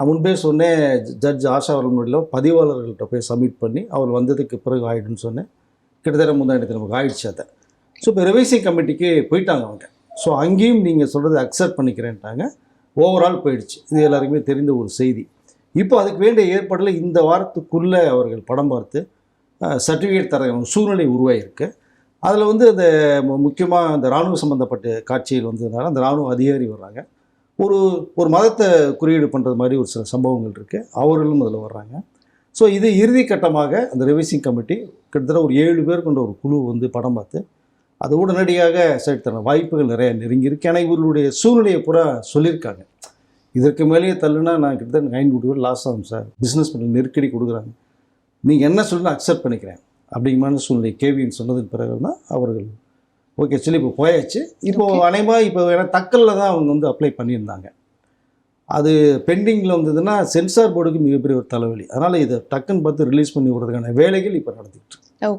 முன்பே சொன்னேன், ஜட்ஜ் ஆஷா அவர்கள் முன்னிலையில் பதிவாளர்கள்ட்ட போய் சப்மிட் பண்ணி அவர் வந்ததுக்கு பிறகு ஆகிடுன்னு சொன்னேன். கிட்டத்தட்ட முந்தானத்து நமக்கு ஆயிடுச்சு அதை. ஸோ இப்போ ரிவைசிங் கமிட்டிக்கு போயிட்டாங்க அவங்க. ஸோ அங்கேயும் நீங்கள் சொல்கிறது அக்செப்ட் பண்ணிக்கிறேன்ட்டாங்க. ஓவரால் போயிடுச்சு. இது எல்லாருக்குமே தெரிந்த ஒரு செய்தி. இப்போ அதுக்கு வேண்டிய ஏற்பாடில் இந்த வாரத்துக்குள்ளே அவர்கள் படம் பார்த்து சர்டிஃபிகேட் தர சூழ்நிலை உருவாகிருக்கு. அதில் வந்து அந்த முக்கியமாக அந்த இராணுவ சம்மந்தப்பட்ட காட்சிகள் வந்ததுனால அந்த இராணுவ அதிகாரி வர்றாங்க. ஒரு மதத்தை குறியீடு பண்ணுறது மாதிரி ஒரு சில சம்பவங்கள் இருக்குது. அவர்களும் அதில் வர்றாங்க. ஸோ இது இறுதி கட்டமாக அந்த ரிவைசிங் கமிட்டி கிட்டத்தட்ட ஒரு 7 பேர் கொண்ட ஒரு குழு வந்து படம் பார்த்து அது உடனடியாக தர வாய்ப்புகள் நிறையா நெருங்கியிருக்கு. ஏன்னா இவர்களுடைய சூழ்நிலையை பூரா சொல்லியிருக்காங்க. இதற்கு மேலேயே தள்ளுனா நான் கிட்டத்தட்ட 9 கோடி ரூபா லாஸ் ஆகும் சார், பிஸ்னஸ் பண்ணி நெருக்கடி கொடுக்குறாங்க, நீங்கள் என்ன சொல்லுன்னு அக்செப்ட் பண்ணிக்கிறேன் அப்படிங்கிற சூழ்நிலை கேவின்னு சொன்னதுக்கு பிறகு தான் அவர்கள் ஓகே சொல்லி இப்போ போயாச்சு. இப்போது அனைமாக இப்போ ஏன்னா தக்கலில் தான் அவங்க வந்து அப்ளை பண்ணியிருந்தாங்க. அது பெண்டிங்கில் வந்ததுன்னா சென்சார் போர்டுக்கு மிகப்பெரிய ஒரு தலைவலி. அதனால் இதை டக்குன்னு பார்த்து ரிலீஸ் பண்ணி விடுறதுக்கான வேலைகள் இப்போ நடந்துகிட்டு இருக்கு. ஓகே.